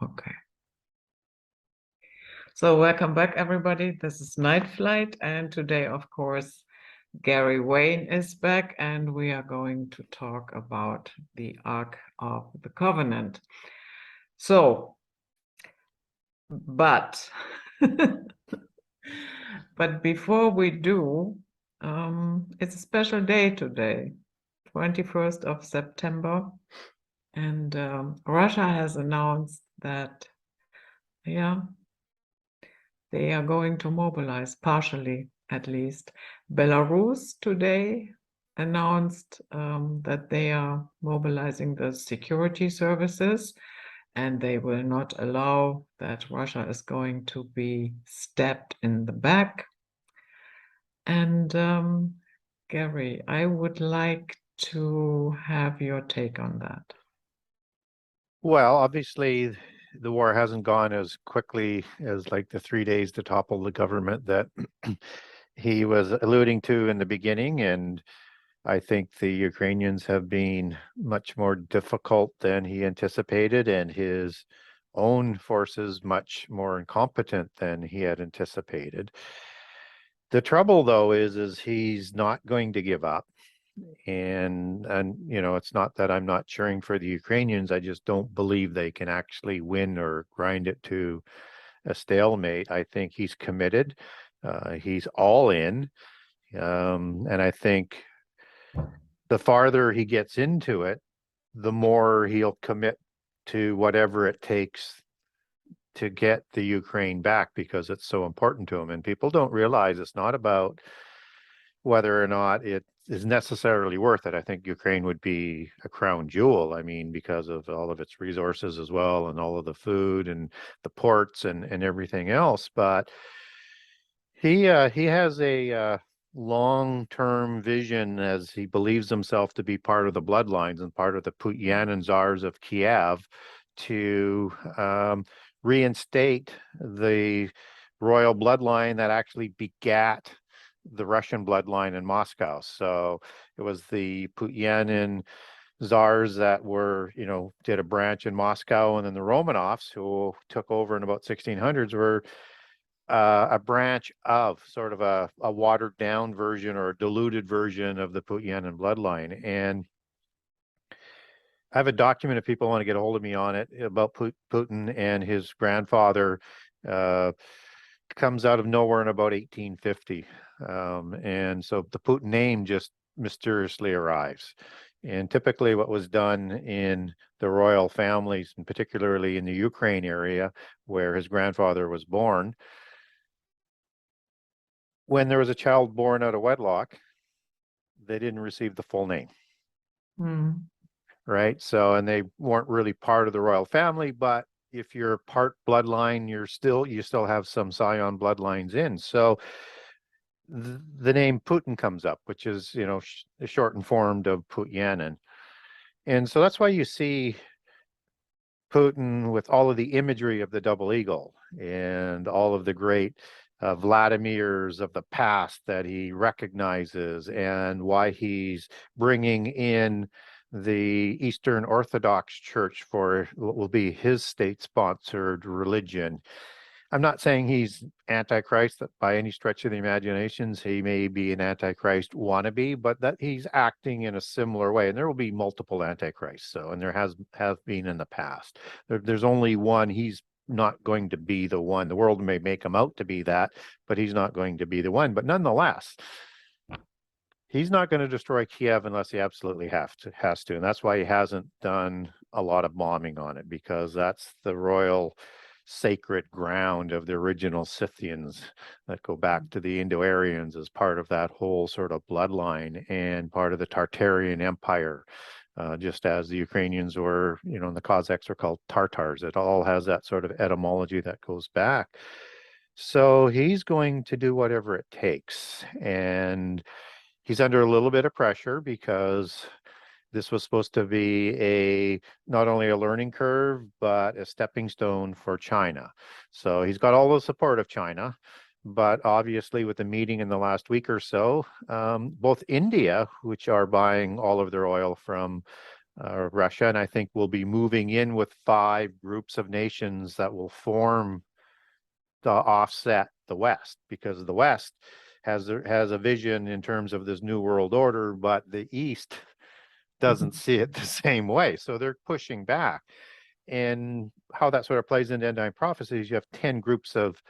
Okay. So welcome back, everybody. This is Night Flight, and today, of course, Gary Wayne is back, and we are going to talk about the Ark of the Covenant. So, but but before we do, it's a special day today, 21st of September, and Russia has announced that, yeah, they are going to mobilize, partially at least. Belarus today announced that they are mobilizing the security services, and they will not allow that Russia is going to be stabbed in the back. And Gary, I would like to have your take on that. Well, obviously, the war hasn't gone as quickly as like the 3 days to topple the government that he was alluding to in the beginning. And I think the Ukrainians have been much more difficult than he anticipated, and his own forces much more incompetent than he had anticipated. The trouble, though, is he's not going to give up. And you know, it's not that I'm not cheering for the Ukrainians. I just don't believe they can actually win or grind it to a stalemate. I think he's committed. He's all in. And I think the farther he gets into it, the more he'll commit to whatever it takes to get the Ukraine back, because it's so important to him. And people don't realize it's not about whether or not it is necessarily worth it. I think Ukraine would be a crown jewel. I mean, because of all of its resources as well, and all of the food and the ports and everything else. But he has a long-term vision, as he believes himself to be part of the bloodlines and part of the Putin Tsars of Kiev, to reinstate the royal bloodline that actually begat the Russian bloodline in Moscow. So it was the Putin Tsars that were, you know, did a branch in Moscow, and then the Romanovs, who took over in about 1600s, were a branch of sort of a watered down version or a diluted version of the Putin bloodline. And I have a document if people want to get a hold of me on it about Putin and his grandfather. Comes out of nowhere in about 1850. And so the Putin name just mysteriously arrives. And typically what was done in the royal families, and particularly in the Ukraine area where his grandfather was born, when there was a child born out of wedlock, they didn't receive the full name. Right? So, and they weren't really part of the royal family, but if you're part bloodline, you still have some scion bloodlines in. So the name Putin comes up, which is, you know, shortened form of Putin. And so that's why you see Putin with all of the imagery of the double eagle and all of the great Vladimirs of the past that he recognizes, and why he's bringing in the Eastern Orthodox Church for what will be his state-sponsored religion. I'm not saying he's Antichrist by any stretch of the imaginations. He may be an Antichrist wannabe, but that he's acting in a similar way. And there will be multiple Antichrists, and there has been in the past. There's only one. He's not going to be the one. The world may make him out to be that, but he's not going to be the one. But nonetheless, he's not going to destroy Kiev unless he absolutely has to. And that's why he hasn't done a lot of bombing on it, because that's the royal sacred ground of the original Scythians that go back to the Indo-Aryans as part of that whole sort of bloodline, and part of the Tartarian Empire. Just as the Ukrainians were, you know, and the Cossacks are called Tartars. It all has that sort of etymology that goes back. So he's going to do whatever it takes. And he's under a little bit of pressure, because this was supposed to be not only a learning curve, but a stepping stone for China. So he's got all the support of China. But obviously, with the meeting in the last week or so, both India, which are buying all of their oil from Russia, and I think we'll be moving in with 5 groups of nations that will form to offset the West, because the West has a vision in terms of this new world order, but the East doesn't see it the same way. So they're pushing back. And how that sort of plays into end time prophecies, you have 10 groups of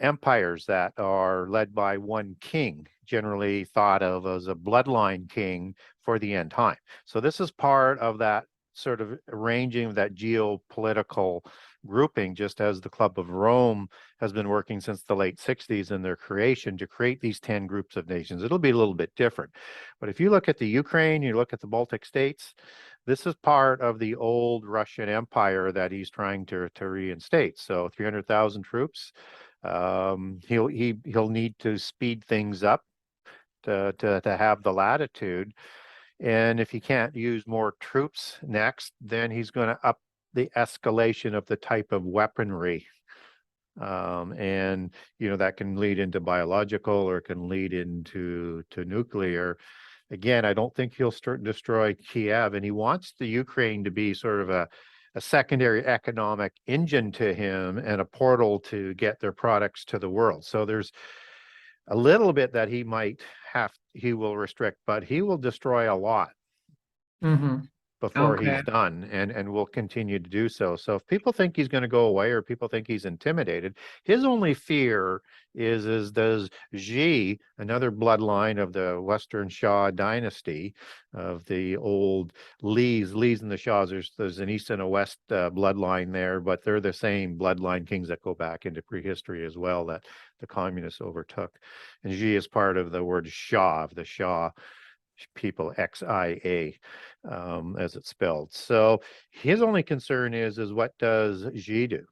empires that are led by one king, generally thought of as a bloodline king for the end time. So this is part of that sort of arranging of that geopolitical grouping, just as the Club of Rome has been working since the late 60s in their creation to create these 10 groups of nations. It'll be a little bit different. But if you look at the Ukraine, you look at the Baltic states, this is part of the old Russian Empire that he's trying to reinstate. So 300,000 troops. He'll need to speed things up to have the latitude. And if he can't use more troops next, then he's going to up the escalation of the type of weaponry. And that can lead into biological, or it can lead into nuclear. Again, I don't think he'll destroy Kiev, and he wants the Ukraine to be sort of a secondary economic engine to him and a portal to get their products to the world. So there's a little bit that he will restrict, but he will destroy a lot before he's done, and will continue to do so. So if people think he's going to go away, or people think he's intimidated, his only fear is does Xi, another bloodline of the Western Shah dynasty, of the old Lees and the Shahs, there's an East and a West bloodline there, but they're the same bloodline kings that go back into prehistory as well, that the communists overtook. And Xi is part of the word Shah, of the Shah people, XIA, as it's spelled. So his only concern is what does Xi do?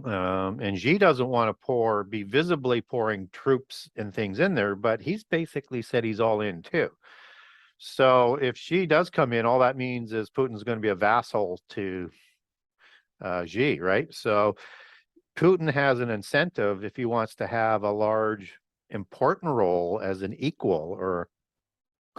And Xi doesn't want to be visibly pouring troops and things in there, but he's basically said he's all in too. So if Xi does come in, all that means is Putin's going to be a vassal to Xi, right? So Putin has an incentive, if he wants to have a large, important role as an equal, or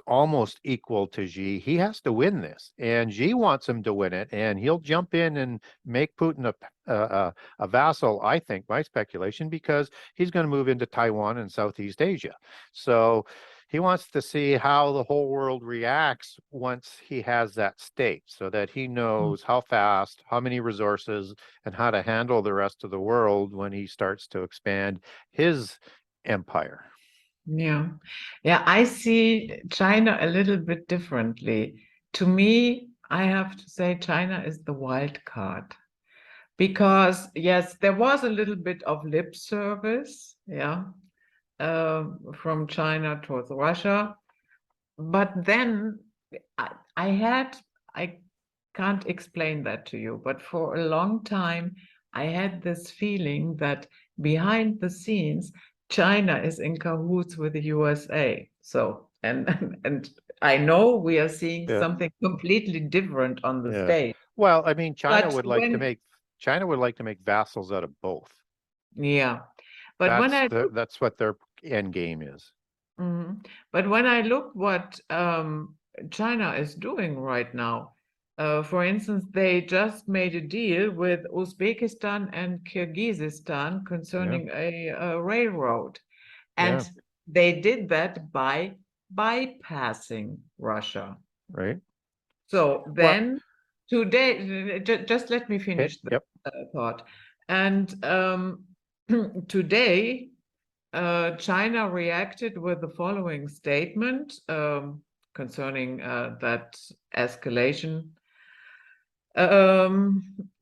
almost equal to Xi, he has to win this, and Xi wants him to win it, and he'll jump in and make Putin a vassal, I think, my speculation, because he's going to move into Taiwan and Southeast Asia. So he wants to see how the whole world reacts once he has that state, so that he knows how fast, how many resources, and how to handle the rest of the world when he starts to expand his empire. Yeah. I see China a little bit differently. To me, I have to say China is the wild card, because yes, there was a little bit of lip service, from China towards Russia, but then I can't explain that to you, but for a long time I had this feeling that behind the scenes China is in cahoots with the USA. So and I know we are seeing something completely different on the stage. Well, I mean, China would like to make vassals out of both. Yeah, but that's what their end game is. But when I look what China is doing right now, for instance, they just made a deal with Uzbekistan and Kyrgyzstan concerning a railroad. And they did that by bypassing Russia. Right. So then today, just let me finish the thought. And today, China reacted with the following statement concerning that escalation.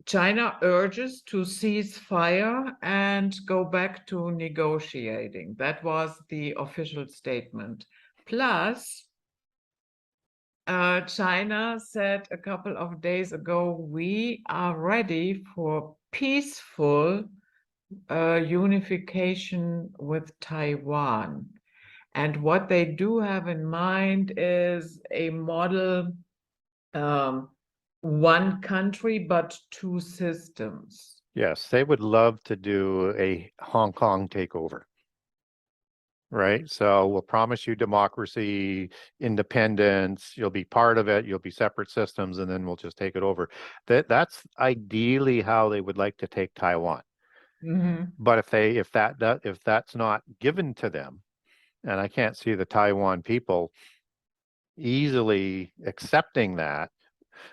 China urges to cease fire and go back to negotiating. That was the official statement. Plus, China said a couple of days ago, we are ready for peaceful unification with Taiwan. And what they do have in mind is a model, one country, but two systems. Yes, they would love to do a Hong Kong takeover. right? So we'll promise you democracy, independence, you'll be part of it, you'll be separate systems, and then we'll just take it over. That's ideally how they would like to take Taiwan. But if that's not given to them, and I can't see the Taiwan people easily accepting that,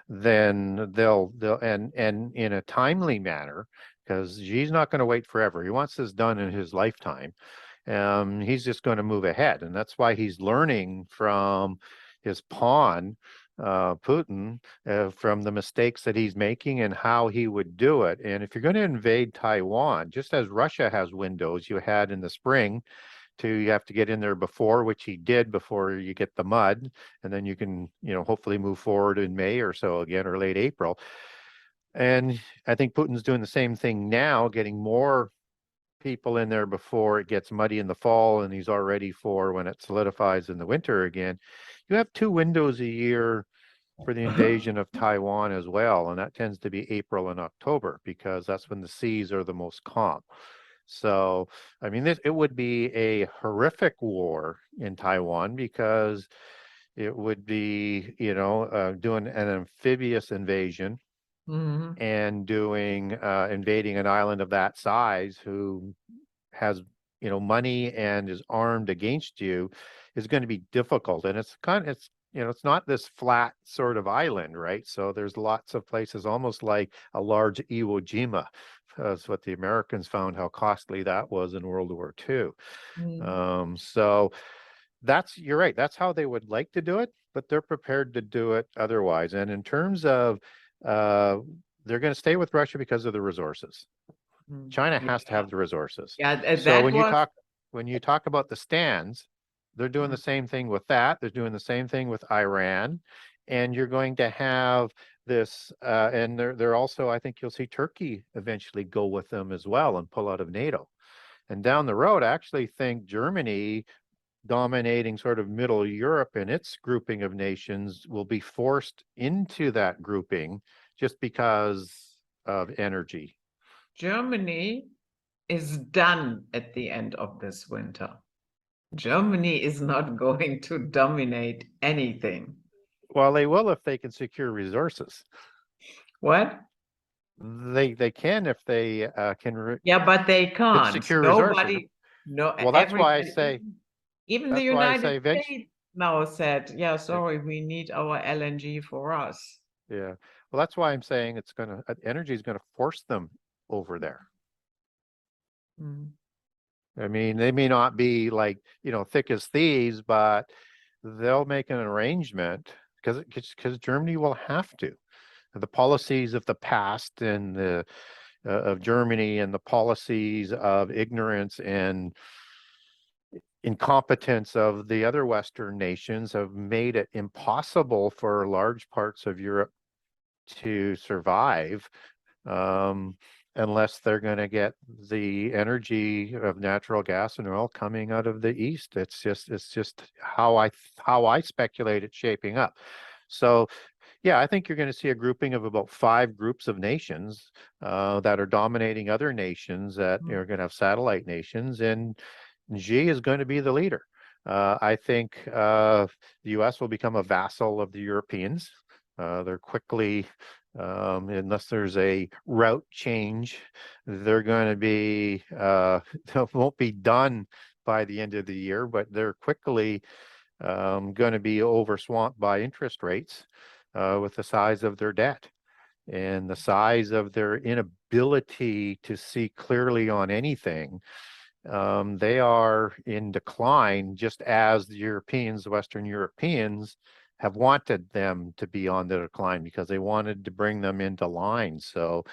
then they'll and in a timely manner, because Xi's not going to wait forever. He wants this done in his lifetime. He's just going to move ahead, and that's why he's learning from his pawn, Putin, from the mistakes that he's making and how he would do it. And if you're going to invade Taiwan, just as Russia has windows you had in the spring, you have to get in there before, which he did before you get the mud, and then you can, hopefully move forward in May or so again, or late April. And I think Putin's doing the same thing now, getting more people in there before it gets muddy in the fall, and he's all ready for when it solidifies in the winter again. You have 2 windows a year for the invasion of Taiwan as well, and that tends to be April and October, because that's when the seas are the most calm. So, I mean, it would be a horrific war in Taiwan, because it would be, doing an amphibious invasion and doing invading an island of that size, who has, money and is armed against you, is going to be difficult. And it's not this flat sort of island, right? So there's lots of places, almost like a large Iwo Jima. That's what the Americans found, how costly that was in World War II. So you're right. That's how they would like to do it, but they're prepared to do it otherwise. And in terms of, they're going to stay with Russia because of the resources. China has to have the resources. Yeah, So when you talk about the stands, they're doing the same thing with that. They're doing the same thing with Iran, and you're going to have this. And they're also, I think you'll see Turkey eventually go with them as well and pull out of NATO. And down the road, I actually think Germany, dominating sort of Middle Europe and its grouping of nations, will be forced into that grouping just because of energy. Germany is done at the end of this winter. Germany is not going to dominate anything. Well, they will if they can secure resources. What? They can if they can. Yeah, but they can't. Secure Nobody, resources. no, Well, that's why I everybody, say. even the That's why I United say States now said, yeah, sorry, we need our LNG for us. Yeah. Well, that's why I'm saying energy is going to force them over there. I mean, they may not be like, thick as thieves, but they'll make an arrangement, because Germany will have to. The policies of the past and of Germany, and the policies of ignorance and incompetence of the other Western nations, have made it impossible for large parts of Europe to survive, unless they're going to get the energy of natural gas and oil coming out of the East. It's just how I speculate it's shaping up. So yeah, I think you're going to see a grouping of about 5 groups of nations that are dominating other nations that are going to have satellite nations, and Xi is going to be the leader. I think the U.S. will become a vassal of the Europeans. They're quickly, unless there's a route change, they're going to be, they won't be done by the end of the year, but they're quickly going to be overswamped by interest rates with the size of their debt and the size of their inability to see clearly on anything. They are in decline, just as the Europeans, the Western Europeans, have wanted them to be on the decline, because they wanted to bring them into line. So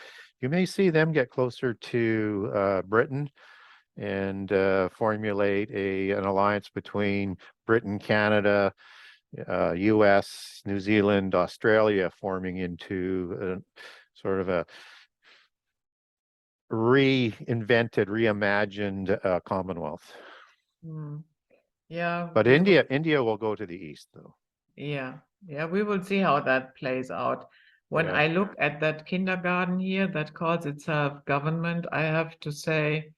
you may see them get closer to Britain and formulate an alliance between Britain, Canada, US, New Zealand, Australia, forming into sort of a reinvented, reimagined Commonwealth. Yeah. But India will go to the east, though. Yeah, we will see how that plays out. When I look at that kindergarten here that calls itself government, I have to say,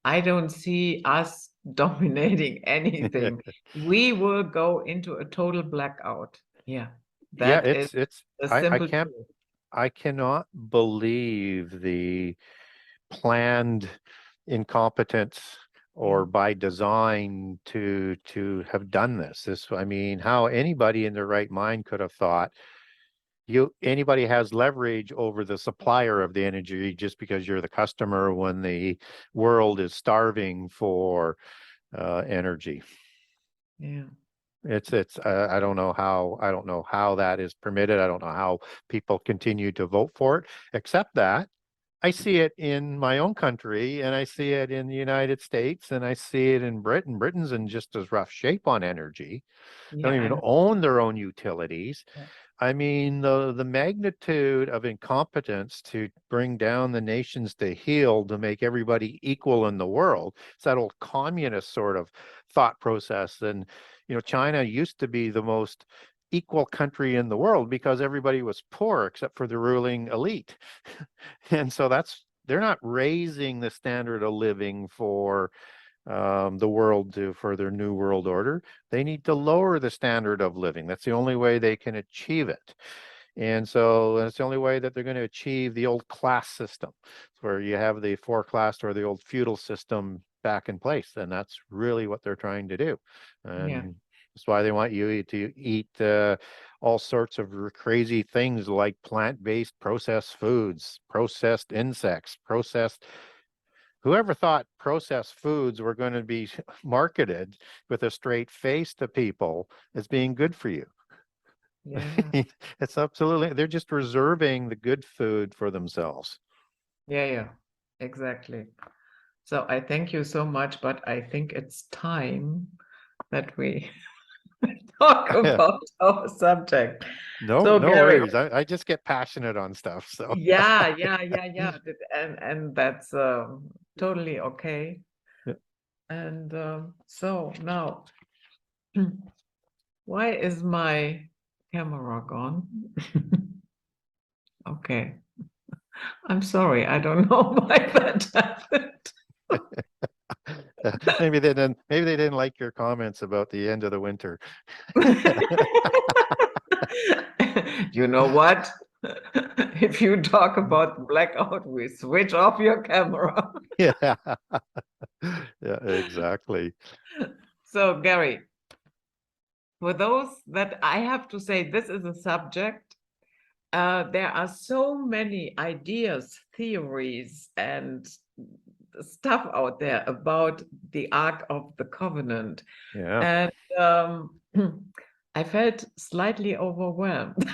I don't see us dominating anything. We will go into a total blackout. Yeah, Yeah, that is a I simple can't, truth. I cannot believe the planned incompetence Yeah, or by design to have done this. I mean, how anybody in their right mind could have thought anybody has leverage over the supplier of the energy just because you're the customer when the world is starving for energy. yeah, It's I don't know how that is permitted. I don't know how people continue to vote for it, except that I see it in my own country and I see it in the United States and I see it in Britain. Britain's in just as rough shape on energy. They yeah, don't even and own their own utilities. yeah, I mean, the magnitude of incompetence to bring down the nations to heel to make everybody equal in the world. It's that old communist sort of thought process. And, China used to be the most equal country in the world because everybody was poor except for the ruling elite. And so they're not raising the standard of living for the world for their new world order. They need to lower the standard of living. That's the only way they can achieve it. And so that's the only way that they're going to achieve the old class system, where you have the four class or the old feudal system back in place. And that's really what they're trying to do. yeah, And that's why they want you to eat all sorts of crazy things like plant-based processed foods, processed insects, processed. Whoever thought processed foods were going to be marketed with a straight face to people as being good for you? yeah, It's absolutely, they're just reserving the good food for themselves. yeah, yeah, exactly. So I thank you so much, but I think it's time that we talk about our subject. No, So no Gary, worries. I just get passionate on stuff. So yeah, yeah, yeah, yeah, and that's totally okay. And so now, why is my camera gone? Okay, I'm sorry, I don't know why that happened. maybe they didn't like your comments about the end of the winter. You know what? If you talk about blackout, we switch off your camera. Yeah. Yeah, exactly. So, Gary, for those that I have to say, this is a subject. There are so many ideas, theories, and stuff out there about the Ark of the Covenant. Yeah. And I felt slightly overwhelmed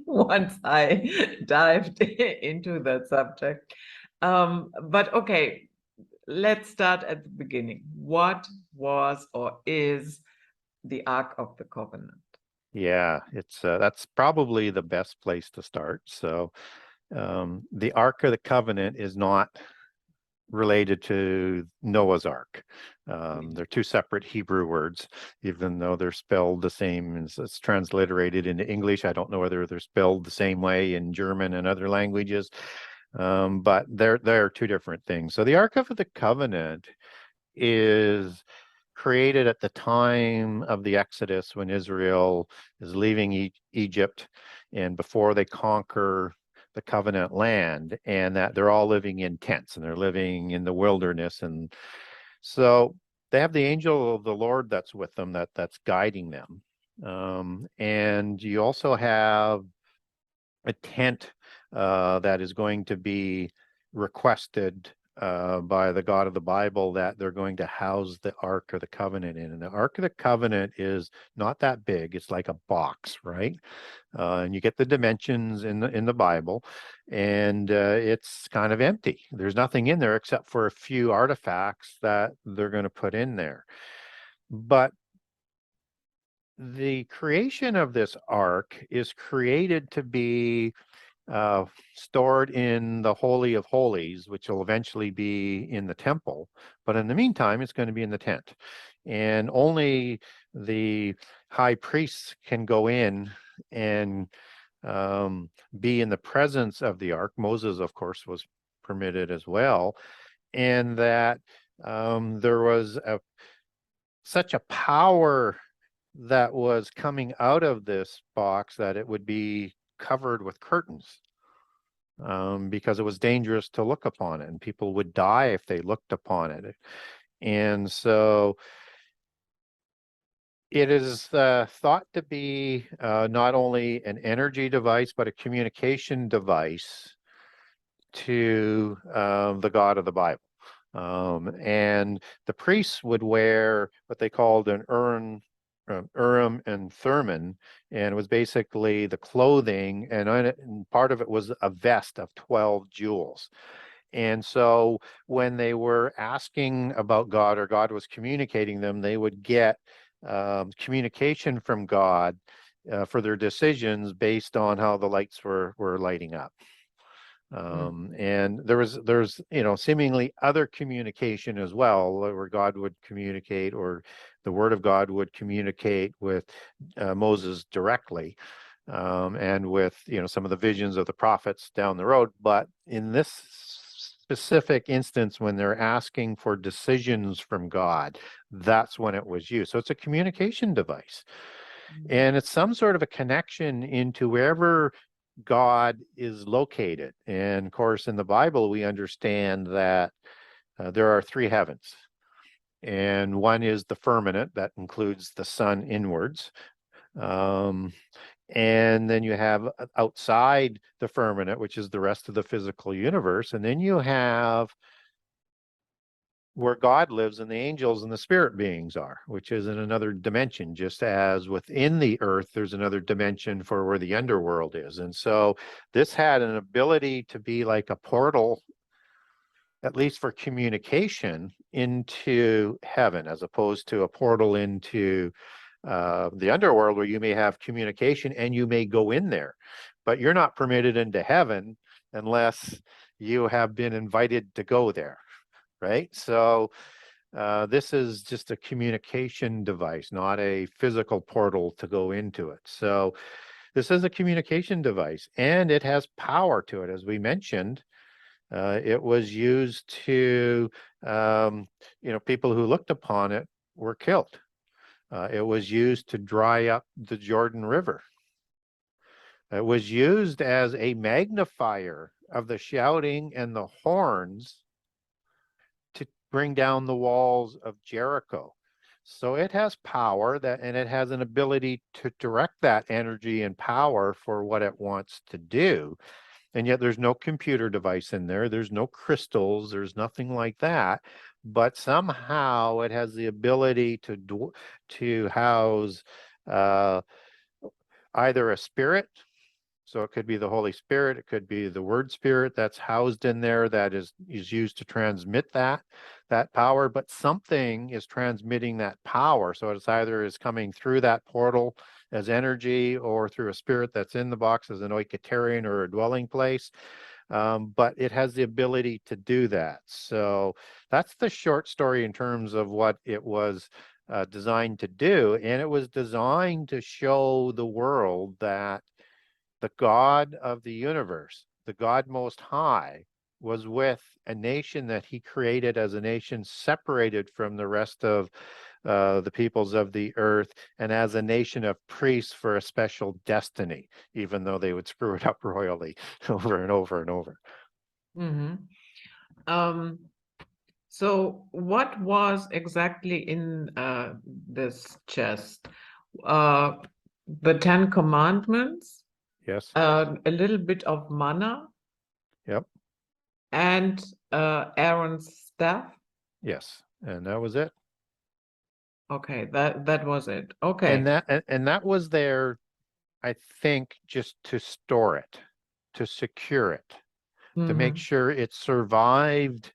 once I dived into that subject. But okay, let's start at the beginning. What was or is the Ark of the Covenant? Yeah, it's that's probably the best place to start. So, the Ark of the Covenant is not related to Noah's Ark. They're two separate Hebrew words, even though they're spelled the same. It's transliterated into English. I don't know whether they're spelled the same way in German and other languages, but they're two different things. So the Ark of the Covenant is created at the time of the Exodus when Israel is leaving Egypt and before they conquer the covenant land, and that they're all living in tents and they're living in the wilderness. And so they have the angel of the Lord that's with them, that's guiding them. And you also have a tent that is going to be requested by the God of the Bible that they're going to house the Ark of the Covenant in. And the Ark of the Covenant is not that big. It's like a box, right? And you get the dimensions in the Bible, and it's kind of empty. There's nothing in there except for a few artifacts that they're going to put in there. But the creation of this ark is created to be uh, stored in the Holy of Holies, which will eventually be in the temple. But in the meantime, it's going to be in the tent. And only the high priests can go in and be in the presence of the ark. Moses, of course, was permitted as well. And that there was such a power that was coming out of this box that it would be covered with curtains, because it was dangerous to look upon it, and people would die if they looked upon it. And so it is thought to be not only an energy device, but a communication device to the God of the Bible. And the priests would wear what they called an Urim and Thummim, and it was basically the clothing, and part of it was a vest of 12 jewels. And so when they were asking about God, or God was communicating them, they would get communication from God for their decisions based on how the lights were lighting up. And there's seemingly other communication as well, where God would communicate, or the Word of God would communicate with Moses directly, and with some of the visions of the prophets down the road. But in this specific instance, when they're asking for decisions from God, that's when it was used. So it's a communication device, and it's some sort of a connection into wherever God is located. And of course, in the Bible, we understand that there are three heavens, and one is the firmament that includes the sun inwards. And then you have outside the firmament, which is the rest of the physical universe. And then you have where God lives, and the angels and the spirit beings are, which is in another dimension, just as within the earth, there's another dimension for where the underworld is. And so this had an ability to be like a portal, at least for communication, into heaven, as opposed to a portal into the underworld, where you may have communication and you may go in there, but you're not permitted into heaven unless you have been invited to go there. Right? So this is just a communication device, not a physical portal to go into it. So this is a communication device, and it has power to it. As we mentioned, it was used to, people who looked upon it were killed. It was used to dry up the Jordan River. It was used as a magnifier of the shouting and the horns to bring down the walls of Jericho. So it has power, and it has an ability to direct that energy and power for what it wants to do. And yet there's no computer device in there. There's no crystals. There's nothing like that. But somehow it has the ability to house either a spirit. So it could be the Holy Spirit, it could be the Word Spirit that's housed in there, that is used to transmit that power, but something is transmitting that power. So it's either is coming through that portal as energy, or through a spirit that's in the box as an oiketerion or a dwelling place. But it has the ability to do that. So that's the short story in terms of what it was designed to do. And it was designed to show the world that the God of the universe, the God Most High, was with a nation that he created as a nation separated from the rest of the peoples of the earth, and as a nation of priests for a special destiny, even though they would screw it up royally over and over and over. So what was exactly in this chest? The Ten Commandments? Yes. A little bit of manna? Yep. And Aaron's staff? Yes. And that was it. Okay, that was it. Okay. And that was there, I think, just to store it, to secure it, to make sure it survived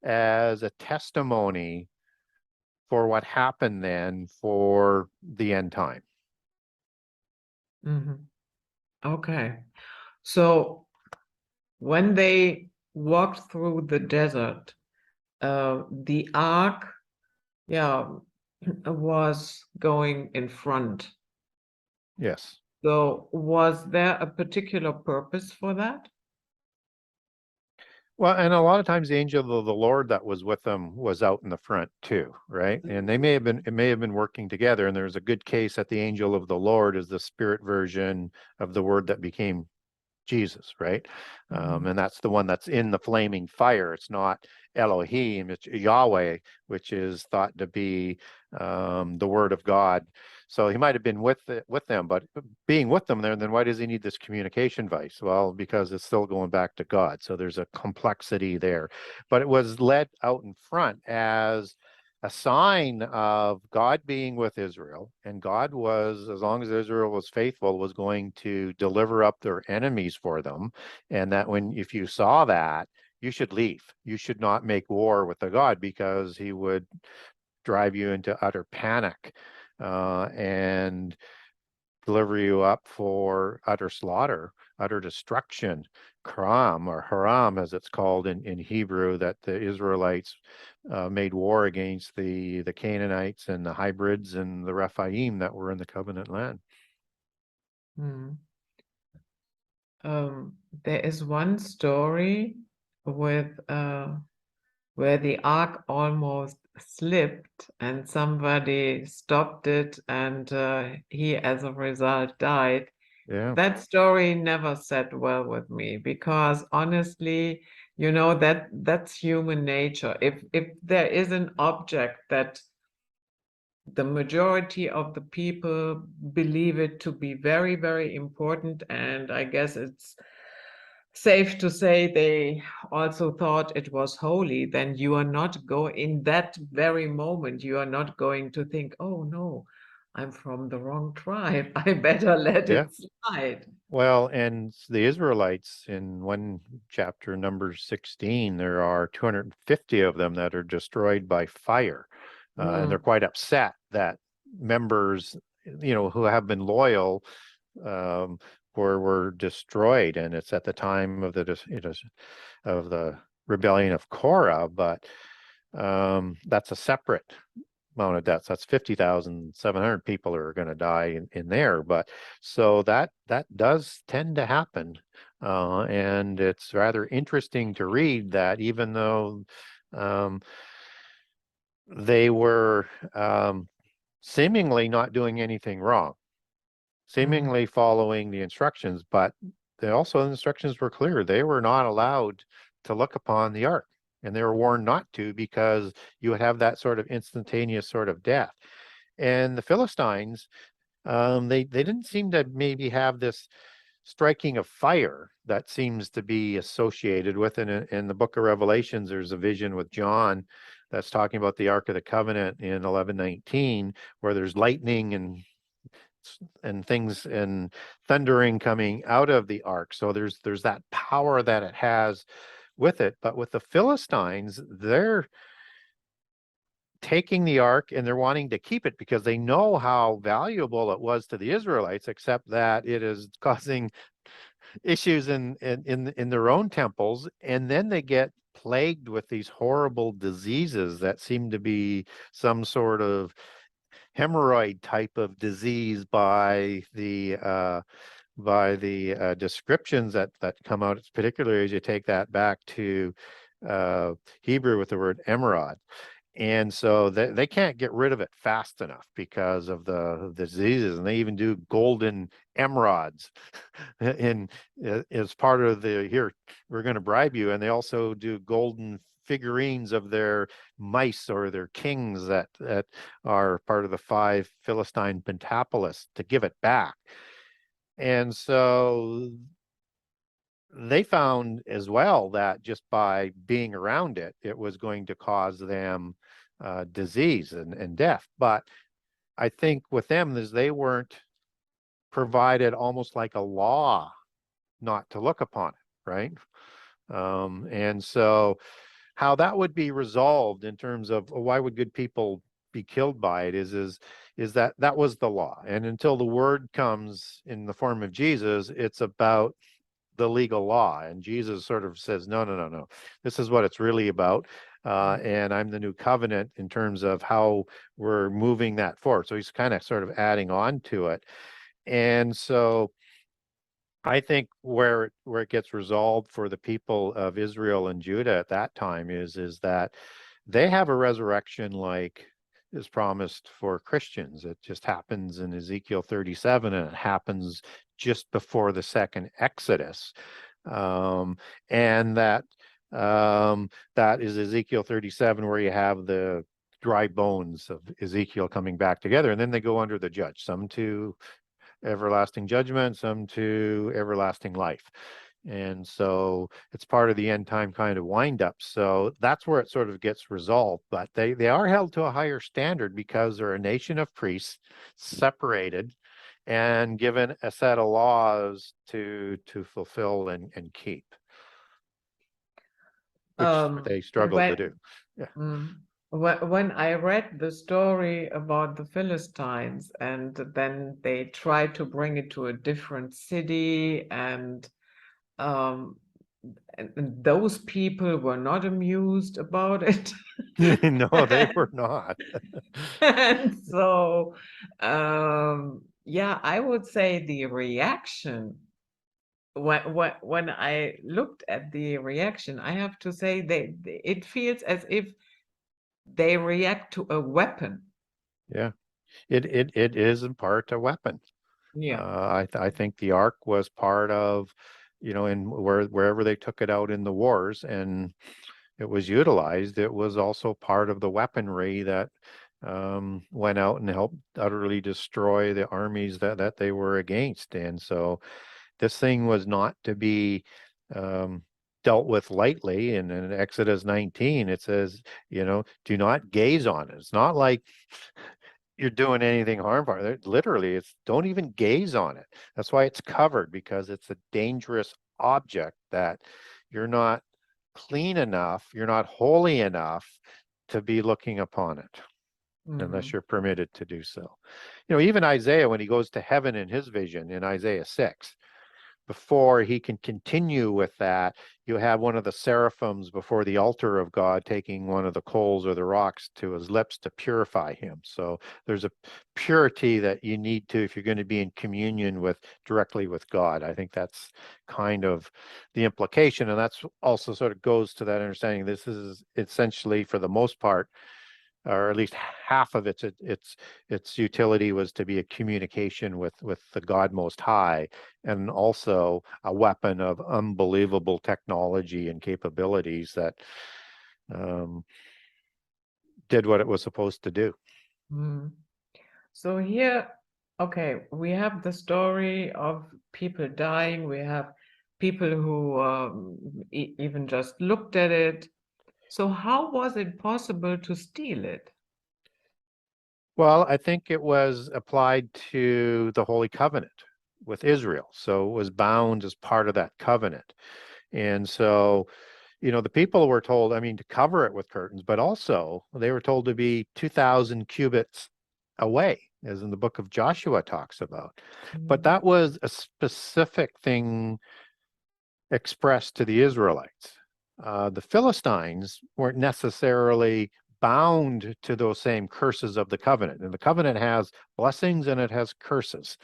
as a testimony for what happened then for the end time. Okay. So when they walked through the desert, the ark, was going in front. Yes. So was there a particular purpose for that? Well, and a lot of times the angel of the Lord that was with them was out in the front too, right? And they may have been, it may have been working together. And there's a good case that the angel of the Lord is the spirit version of the word that became Jesus, right? And that's the one that's in the flaming fire. It's not Elohim, it's Yahweh, which is thought to be the word of God. So he might have been with them, but being with them there, then why does he need this communication device? Well, because it's still going back to God. So there's a complexity there. But it was led out in front as a sign of God being with Israel, and God was, as long as Israel was faithful, was going to deliver up their enemies for them. And that when, if you saw that, you should leave. You should not make war with the God, because he would drive you into utter panic and deliver you up for utter slaughter, utter destruction, Karam or Haram, as it's called in Hebrew, that the Israelites made war against the Canaanites and the hybrids and the Rephaim that were in the covenant land. There is one story with where the ark almost slipped and somebody stopped it, and he, as a result, died. Yeah. That story never sat well with me, because honestly, that's human nature. If there is an object that the majority of the people believe it to be very, very important, and I guess it's safe to say they also thought it was holy, then you are not going, in that very moment, you are not going to think, oh no, I'm from the wrong tribe. I better let Yeah. it slide. Well, and the Israelites, in one chapter, number 16, there are 250 of them that are destroyed by fire. And they're quite upset that members, who have been loyal, um, were destroyed. And it's at the time of the rebellion of Korah, but that's a separate amount of deaths. That's 50,700 people are going to die in there. But so that does tend to happen. And it's rather interesting to read that even though um, they were seemingly not doing anything wrong, seemingly following the instructions, but the instructions were clear. They were not allowed to look upon the ark, and they were warned not to, because you would have that sort of instantaneous sort of death. And the Philistines, they didn't seem to maybe have this striking of fire that seems to be associated with it. In the book of Revelations, there's a vision with John that's talking about the Ark of the Covenant in 11:19, where there's lightning and things and thundering coming out of the ark. So there's that power that it has with it. But with the Philistines, they're taking the ark and they're wanting to keep it because they know how valuable it was to the Israelites, except that it is causing issues in their own temples. And then they get plagued with these horrible diseases that seem to be some sort of hemorrhoid type of disease by the descriptions that come out, particularly as you take that back to Hebrew with the word emerald. And so they can't get rid of it fast enough because of the diseases, and they even do golden emeralds in as part of the, here, we're going to bribe you. And they also do golden figurines of their mice or their kings that are part of the 5 Philistine pentapolis to give it back. And so they found as well that just by being around it, it was going to cause them disease and death. But I think with them is they weren't provided almost like a law not to look upon it, right? And so how that would be resolved in terms of why would good people be killed by it is that was the law. And until the word comes in the form of Jesus, it's about the legal law. And Jesus sort of says, no, no, no, no. This is what it's really about. And I'm the new covenant in terms of how we're moving that forward. So he's kind of sort of adding on to it. And so I think where it gets resolved for the people of Israel and Judah at that time is that they have a resurrection like is promised for Christians. It just happens in Ezekiel 37, and it happens just before the second Exodus. And that is Ezekiel 37, where you have the dry bones of Ezekiel coming back together, and then they go under the judge, some to everlasting judgment, some to everlasting life. And so it's part of the end time kind of wind up. So that's where it sort of gets resolved. But they are held to a higher standard because they're a nation of priests, separated, and given a set of laws to fulfill and keep, which they struggle to do. Yeah. When I read the story about the Philistines, and then they tried to bring it to a different city, and those people were not amused about it. No, they were not. And so, yeah, I would say the reaction, when I looked at the reaction, I have to say it feels as if they react to a weapon. Yeah, it is in part a weapon. Yeah. I think the Ark was part of, in wherever they took it out in the wars and it was utilized, it was also part of the weaponry that went out and helped utterly destroy the armies that they were against. And so this thing was not to be dealt with lightly. And in Exodus 19, it says, do not gaze on it. It's not like you're doing anything harmful. Literally, it's don't even gaze on it. That's why it's covered, because it's a dangerous object that you're not clean enough, you're not holy enough to be looking upon it unless you're permitted to do so. Even Isaiah, when he goes to heaven in his vision in Isaiah 6, before he can continue with that, you have one of the seraphims before the altar of God taking one of the coals or the rocks to his lips to purify him. So there's a purity that you need to, if you're going to be in communion directly with God. I think that's kind of the implication. And that's also sort of goes to that understanding. This is essentially, for the most part, or at least half of its utility was to be a communication with the God Most High, and also a weapon of unbelievable technology and capabilities that did what it was supposed to do. So here, okay, we have the story of people dying. We have people who even just looked at it. So how was it possible to steal it? Well, I think it was applied to the Holy Covenant with Israel. So it was bound as part of that covenant. And so, the people were told, to cover it with curtains, but also they were told to be 2,000 cubits away, as in the book of Joshua talks about. But that was a specific thing expressed to the Israelites. The Philistines weren't necessarily bound to those same curses of the covenant. And the covenant has blessings and it has curses.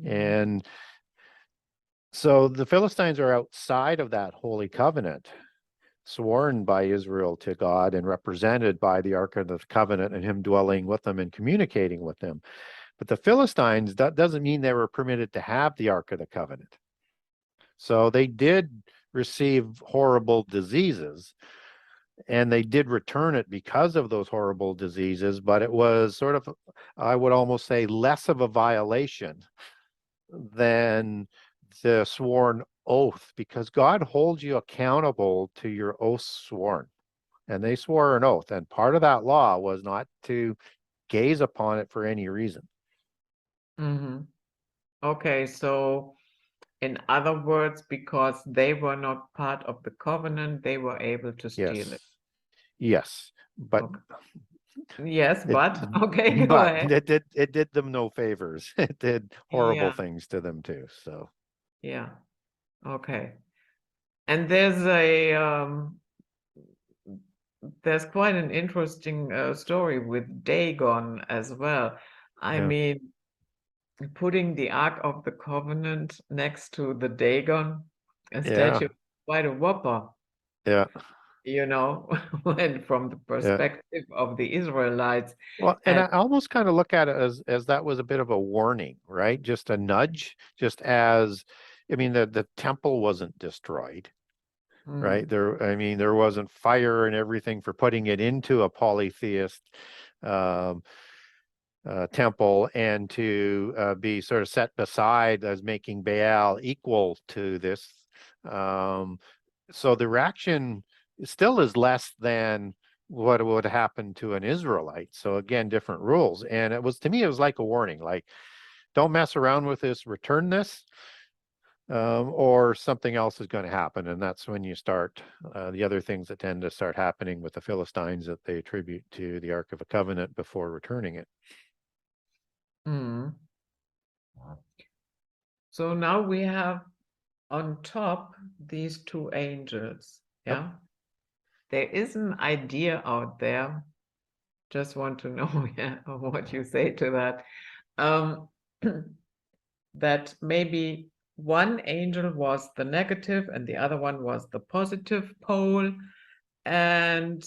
And so the Philistines are outside of that holy covenant, sworn by Israel to God and represented by the Ark of the Covenant and him dwelling with them and communicating with them. But the Philistines, that doesn't mean they were permitted to have the Ark of the Covenant. So they did receive horrible diseases, and they did return it because of those horrible diseases, but it was sort of, I would almost say, less of a violation than the sworn oath, because God holds you accountable to your oath sworn. And they swore an oath, and part of that law was not to gaze upon it for any reason. Okay, so in other words, because they were not part of the covenant, they were able to steal it. Yes, but okay. Yes, but okay, go but ahead. it did them no favors. It did horrible things to them too. So yeah, okay. And there's quite an interesting story with Dagon as well. I mean, putting the Ark of the Covenant next to the Dagon, a Yeah, statue, quite a whopper, yeah, when from the yeah. perspective of the Israelites. Well, and And I almost kind of look at it as that was a bit of a warning, right? Just a nudge, just as, I mean, the temple wasn't destroyed, right? mm, There wasn't fire and everything for putting it into a polytheist um, temple and to be sort of set beside as making Baal equal to this. Um, so the reaction still is less than what would happen to an Israelite. So again, different rules. And to me, it was like a warning, like, don't mess around with this, return this, or something else is going to happen. And that's when you start the other things that tend to start happening with the Philistines that they attribute to the Ark of the Covenant before returning it. mm. So now we have on top these two angels. Yep. Yeah. There is an idea out there. Just want to know what you say to that. Um, that maybe one angel was the negative and the other one was the positive pole. And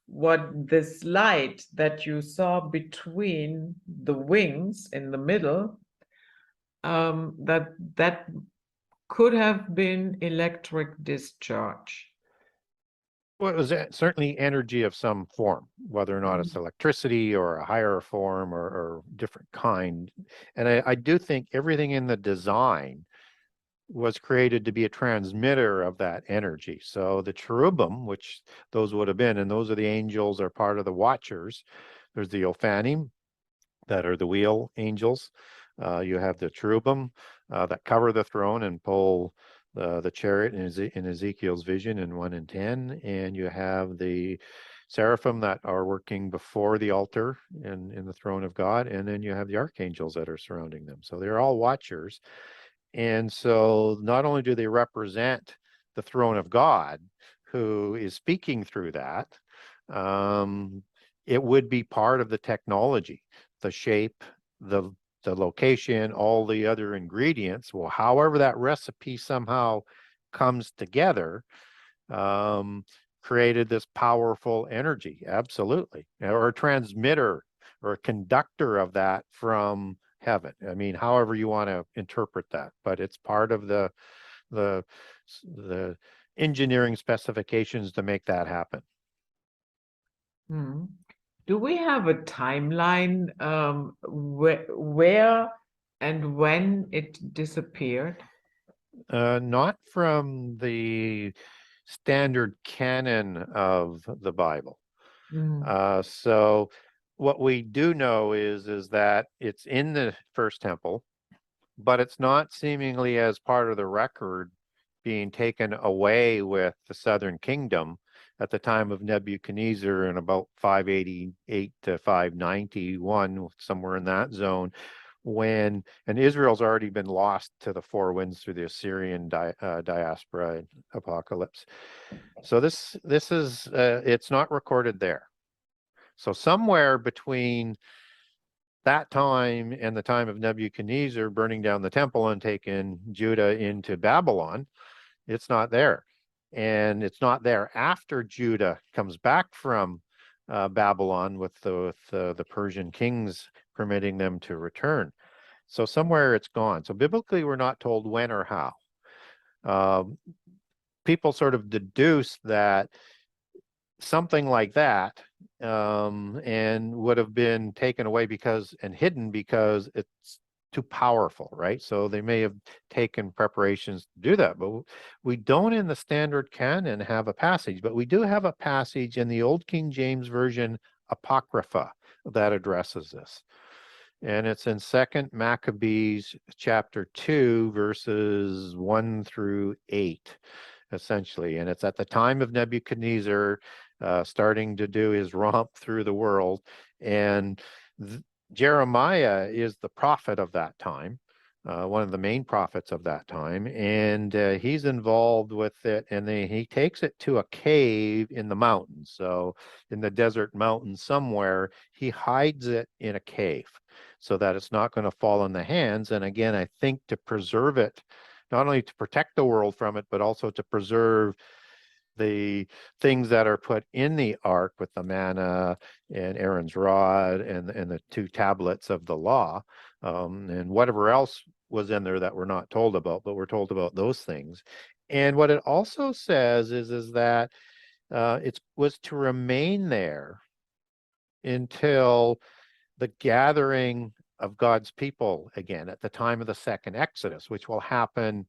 what this light that you saw between the wings in the middle, that could have been electric discharge. Well, it was certainly energy of some form, whether or not it's electricity or a higher form or different kind. And I do think everything in the design was created to be a transmitter of that energy. So the cherubim, which those would have been, and those are the angels, are part of the watchers. There's the Ophanim, that are the wheel angels. You have the cherubim that cover the throne and pull the chariot in Ezekiel's vision in 1 and 10. And you have the seraphim that are working before the altar in the throne of God. And then you have the archangels that are surrounding them. So they're all watchers. And so not only do they represent the throne of God, who is speaking through that, um, it would be part of the technology, the shape, the location, all the other ingredients. Well, however that recipe somehow comes together, um, created this powerful energy, absolutely, or a transmitter or a conductor of that from heaven. I mean, however you want to interpret that, but it's part of the the engineering specifications to make that happen. Hmm. Do we have a timeline where and when it disappeared? Not from the standard canon of the Bible. Mm, So what we do know is that it's in the first temple, but it's not seemingly as part of the record being taken away with the southern kingdom at the time of Nebuchadnezzar in about 588 to 591, somewhere in that zone, and Israel's already been lost to the four winds through the Assyrian diaspora apocalypse. So this is it's not recorded there. So somewhere between that time and the time of Nebuchadnezzar burning down the temple and taking Judah into Babylon, it's not there. And it's not there after Judah comes back from Babylon with the Persian kings permitting them to return. So somewhere it's gone. So biblically, we're not told when or how. Um, People sort of deduce that something like that and would have been taken away and hidden because it's too powerful, right? So they may have taken preparations to do that, but we don't in the standard canon have a passage, but we do have a passage in the Old King James Version Apocrypha that addresses this. And it's in 2nd Maccabees chapter 2, verses 1 through 8, essentially. And it's at the time of Nebuchadnezzar starting to do his romp through the world. And Jeremiah is the prophet of that time. one of the main prophets of that time, and he's involved with it, and he takes it to a cave in the mountains. So in the desert mountains somewhere, he hides it in a cave so that it's not going to fall in the hands. And again, I think to preserve it, not only to protect the world from it, but also to preserve the things that are put in the ark with the manna and Aaron's rod and the two tablets of the law, and whatever else was in there that we're not told about, but we're told about those things. And what it also says is that it was to remain there until the gathering of God's people again at the time of the second Exodus, which will happen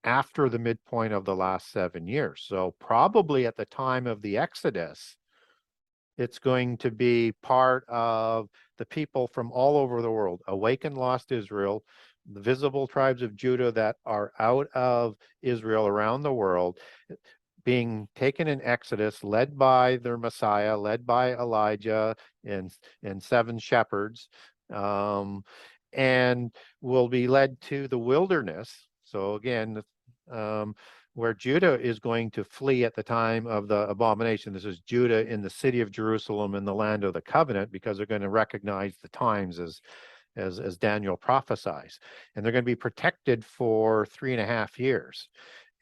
after the midpoint of the last 7 years. So probably at the time of the Exodus, it's going to be part of the people from all over the world, awakened lost Israel, the visible tribes of Judah that are out of Israel around the world, being taken in Exodus, led by their Messiah, led by Elijah and 7 shepherds, and will be led to the wilderness. So again, where Judah is going to flee at the time of the abomination. This is Judah in the city of Jerusalem in the land of the covenant, because they're going to recognize the times as Daniel prophesies. And they're going to be protected for 3.5 years.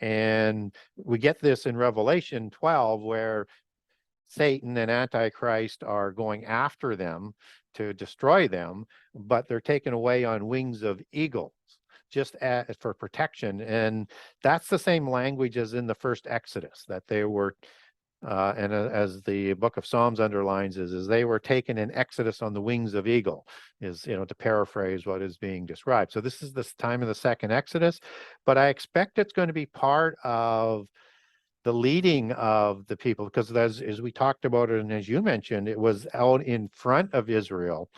And we get this in Revelation 12, where Satan and Antichrist are going after them to destroy them, but they're taken away on wings of eagles, just for protection. And that's the same language as in the first Exodus, that they were, and as the book of Psalms underlines, is they were taken in Exodus on the wings of eagle, is, to paraphrase what is being described. So this is the time of the second Exodus, but I expect it's going to be part of the leading of the people, because as we talked about it, and as you mentioned, it was out in front of Israel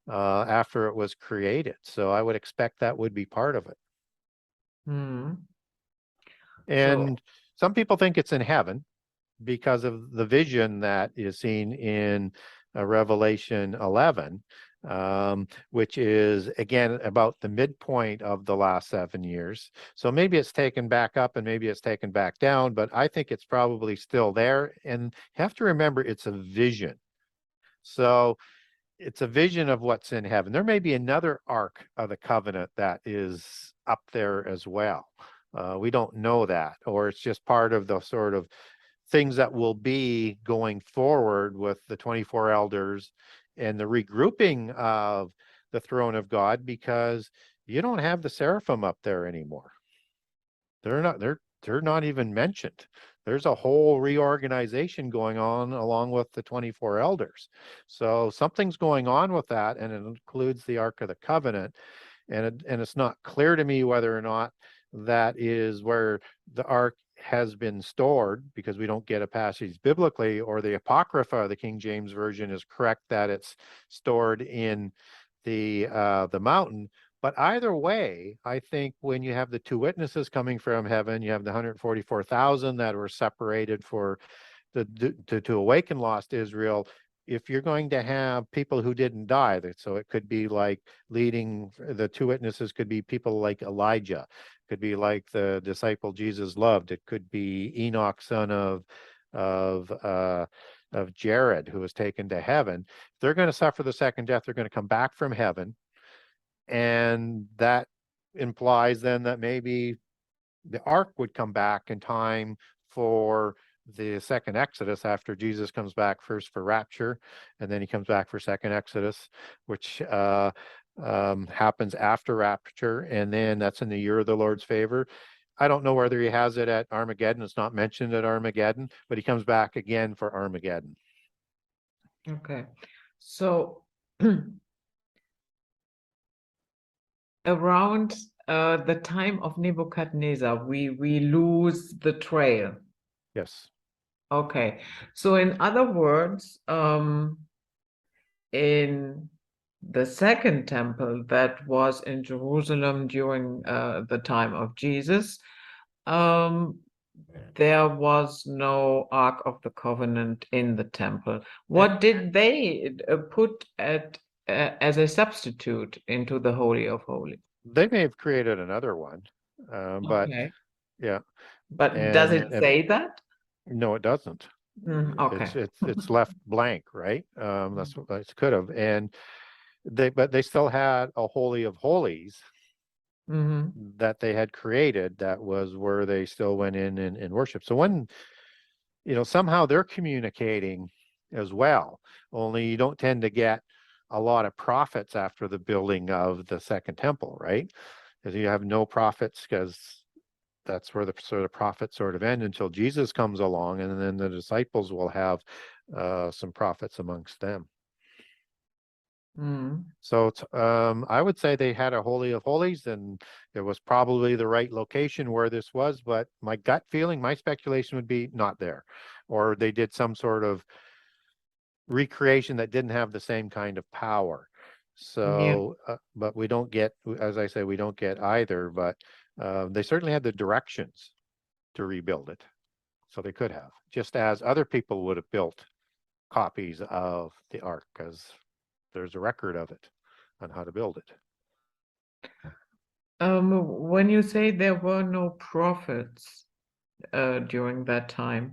after it was created. So I would expect that would be part of it. Hmm. And some people think it's in heaven because of the vision that is seen in Revelation 11, which is again about the midpoint of the last 7 years. So maybe it's taken back up and maybe it's taken back down, but I think it's probably still there. And you have to remember, it's a vision. So it's a vision of what's in heaven. There may be another ark of the covenant that is up there as well. We don't know that, or it's just part of the sort of things that will be going forward with the 24 elders and the regrouping of the throne of God, because you don't have the seraphim up there anymore. They're not even mentioned. There's a whole reorganization going on along with the 24 elders. So something's going on with that, and it includes the Ark of the Covenant. And it's not clear to me whether or not that is where the Ark has been stored, because we don't get a passage biblically, or the Apocrypha, the King James Version, is correct that it's stored in the mountain. But either way, I think when you have the 2 witnesses coming from heaven, you have the 144,000 that were separated for to awaken lost Israel. If you're going to have people who didn't die, so it could be like leading, the 2 witnesses could be people like Elijah, could be like the disciple Jesus loved. It could be Enoch, son of Jared, who was taken to heaven. They're going to suffer the second death. They're going to come back from heaven. And that implies then that maybe the ark would come back in time for the second Exodus, after Jesus comes back first for rapture, and then he comes back for second Exodus, which happens after rapture, and then that's in the year of the Lord's favor. I don't know whether he has it at Armageddon. It's not mentioned at Armageddon, but he comes back again for Armageddon. Okay. So around the time of Nebuchadnezzar, we lose the trail. Yes. Okay. So in other words, in the second temple that was in Jerusalem during the time of Jesus, there was no Ark of the Covenant in the temple. What did they put as a substitute into the Holy of Holies? They may have created another one, but Okay. yeah, But does and, it say that? no, it doesn't. Okay. It's left blank, right? That's what it could have, and but they still had a holy of holies Mm-hmm. that they had created. That was where they still went in and worship. So when somehow they're communicating as well. Only you don't tend to get a lot of prophets after the building of the second temple, right? Because you have no prophets, because that's where the sort of prophets sort of end until Jesus comes along, and then the disciples will have some prophets amongst them. Mm. So I would say they had a holy of holies, and it was probably the right location where this was. But my gut feeling, my speculation would be not there, or they did some sort of recreation that didn't have the same kind of power. Yeah. So, but we don't get, as I say, we don't get either. But they certainly had the directions to rebuild it, so they could have, just as other people would have built copies of the ark, because there's a record of it on how to build it. When you say there were no prophets during that time,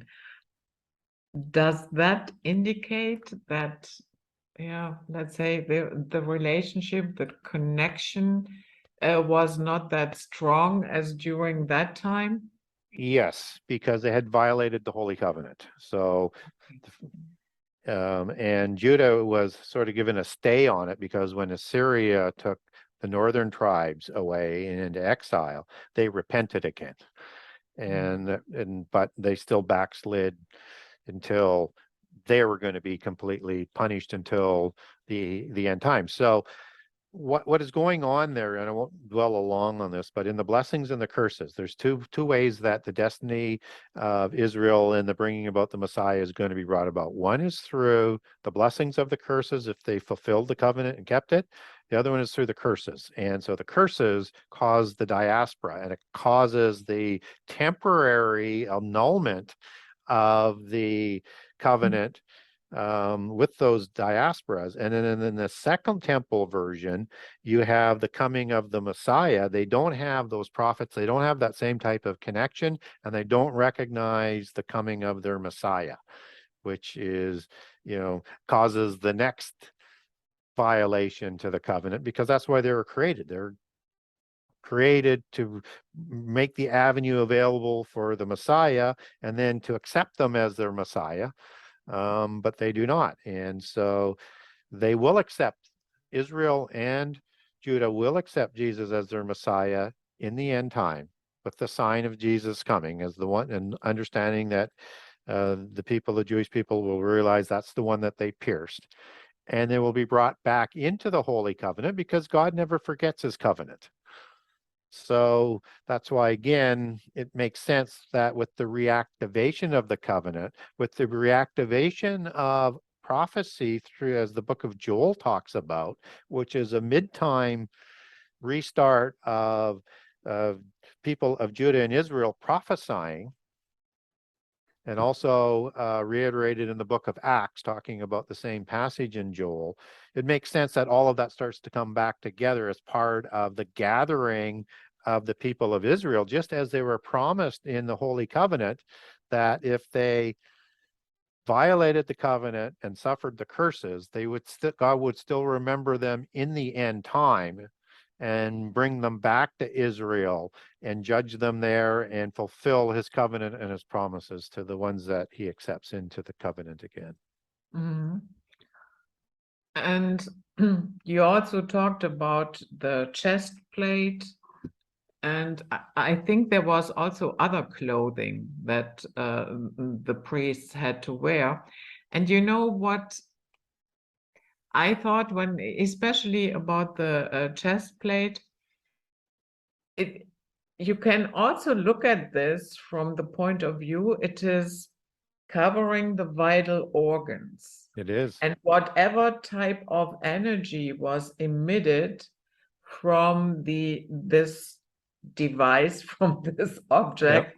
does that indicate that, yeah, let's say the relationship, the connection was not that strong as during that time? Yes, because they had violated the Holy Covenant. So, and Judah was sort of given a stay on it, because when Assyria took the northern tribes away and into exile, they repented again. But they still backslid until they were going to be completely punished until the end time. So what is going on there, and I won't dwell along on this, but in the blessings and the curses, there's two ways that the destiny of Israel and the bringing about the Messiah is going to be brought about. One is through the blessings of the curses, if they fulfilled the covenant and kept it. The other one is through the curses. And so the curses cause the diaspora, and it causes the temporary annulment of the covenant with those diasporas. And then in the second temple version, you have the coming of the Messiah. They don't have those prophets. They don't have that same type of connection, and they don't recognize the coming of their Messiah, which is, causes the next violation to the covenant, because that's why they were created. They're created to make the avenue available for the Messiah, and then to accept them as their Messiah. But they do not. And so they will accept, Israel and Judah will accept Jesus as their Messiah in the end time, with the sign of Jesus coming as the one, and understanding that the Jewish people will realize that's the one that they pierced. And they will be brought back into the Holy Covenant, because God never forgets his covenant. So that's why, again, it makes sense that with the reactivation of the covenant, with the reactivation of prophecy through, as the book of Joel talks about, which is a mid-time restart of people of Judah and Israel prophesying, and also reiterated in the book of Acts, talking about the same passage in Joel, it makes sense that all of that starts to come back together as part of the gathering of the people of Israel, just as they were promised in the Holy Covenant, that if they violated the covenant and suffered the curses, God would still remember them in the end time and bring them back to Israel and judge them there and fulfill his covenant and his promises to the ones that he accepts into the covenant again. Mhm. And you also talked about the chest plate, and I think there was also other clothing that the priests had to wear. And you know what I thought, when, especially about the chest plate, you can also look at this from the point of view, it is covering the vital organs. It is. And whatever type of energy was emitted from this device, from this object,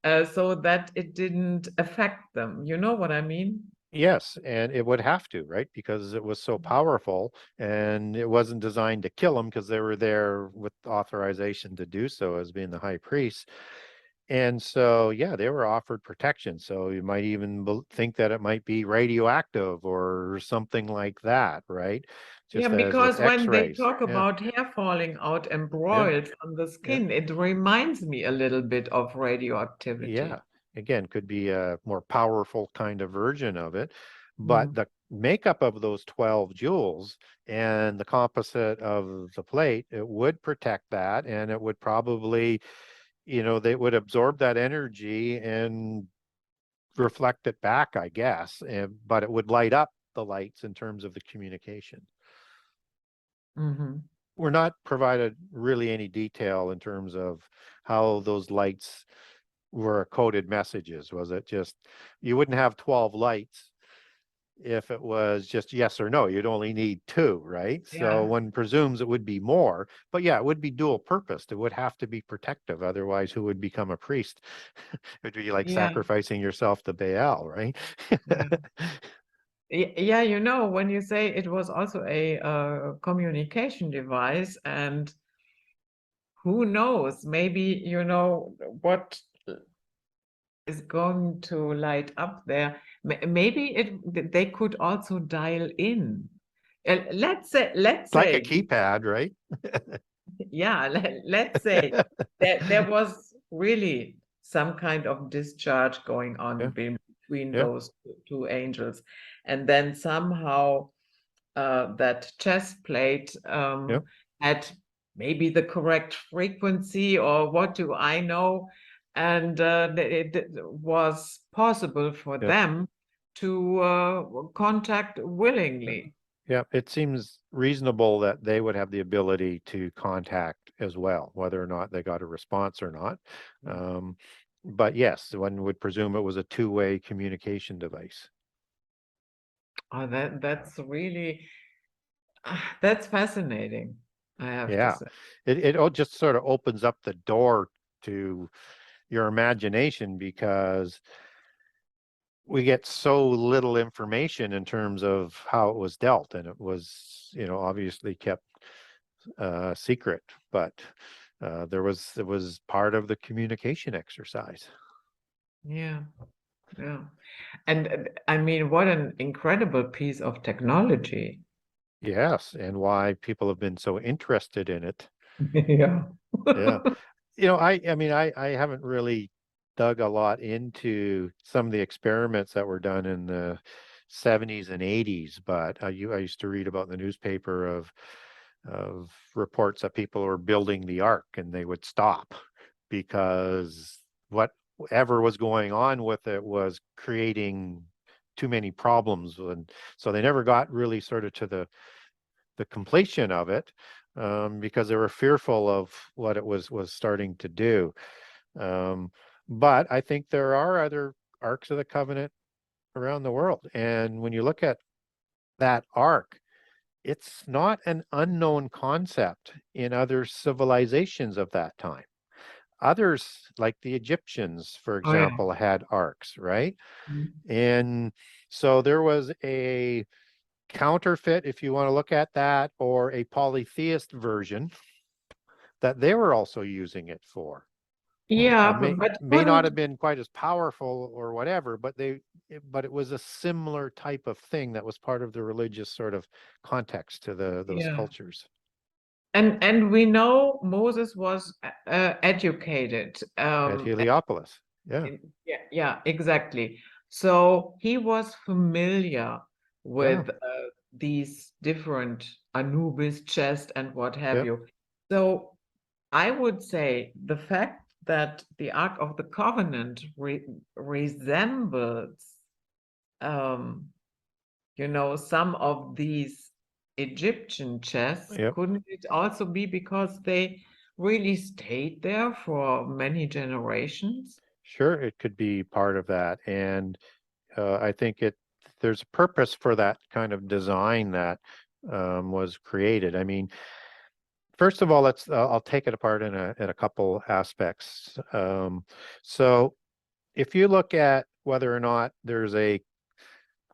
so that it didn't affect them. You know what I mean? Yes, and it would have to, right? Because it was so powerful and it wasn't designed to kill them because they were there with authorization to do so as being the high priest. And so, yeah, they were offered protection. So you might even think that it might be radioactive or something like that, right? Yeah, Just as with because when they X-rays. talk Yeah, about hair falling out yeah, embroiled on the yeah. skin, it reminds me a little bit of Yeah, radioactivity. again, could be a more powerful kind of version of it, but Mm, the makeup of those 12 joules and the composite of the plate, it would protect that, and it would probably, they would absorb that energy and reflect it back, I guess, but it would light up the lights in terms of the communication. mhm. We're not provided really any detail in terms of how those lights were coded messages. Was it just, you wouldn't have 12 lights if it was just yes or no. You'd only need two, right? So Yeah, one presumes it would be more, but yeah, it would be dual purposed. It would have to be protective. Otherwise, who would become a priest? It would be like yeah, sacrificing yourself to Baal, right? yeah. Yeah, when you say it was also a communication device, and who knows, maybe what is going to light up there. Maybe they could also dial in. Let's It's like a say, keypad, right? yeah, let's say that there was really some kind of discharge going on Yeah, between yeah, those two angels, and then somehow that chest plate yeah, had maybe the correct frequency, or what do I know? And it was possible for yeah. them to contact Yeah. willingly. Yeah, it seems reasonable that they would have the ability to contact as well, whether or not they got a response or not. Um, but yes, one would presume it was a two-way communication device. Oh, that's really that's fascinating, I have to Yeah, say. it all just sort of opens up the door to your imagination because we get so little information in terms of how it was dealt, and it was, obviously kept secret, but it was part of the communication exercise. Yeah, yeah. And I mean, what an incredible piece of technology. Yes, and why people have been so interested in it. Yeah. Yeah. I haven't really dug a lot into some of the experiments that were done in the 70s and 80s, but I used to read about in the newspaper of reports that people were building the ark and they would stop because whatever was going on with it was creating too many problems, and so they never got really sort of to the completion of it, because they were fearful of what it was starting to do. Um, but I think there are other arcs of the covenant around the world, and when you look at that ark, it's not an unknown concept in other civilizations of that time. Others, like the Egyptians, for Oh yeah. example, had arcs, right? Mm. And so there was a counterfeit, if you want to look at that, or a polytheist version that they were also using it for. Yeah, May but may not couldn't, have been quite as powerful or whatever, but but it was a similar type of thing that was part of the religious sort of context to those yeah. cultures. And we know Moses was educated. At Heliopolis. Yeah, Yeah, yeah, exactly. So he was familiar yeah, with these different Anubis chest and what have yeah, you. So I would say the fact that the Ark of the Covenant resembles, um, some of these Egyptian chests, yeah. couldn't it also be because they really stayed there for many generations? Sure, it could be part of that, and I think there's a purpose for that kind of design that was created. I mean, first of all, I'll take it apart in a couple aspects. So if you look at whether or not there's a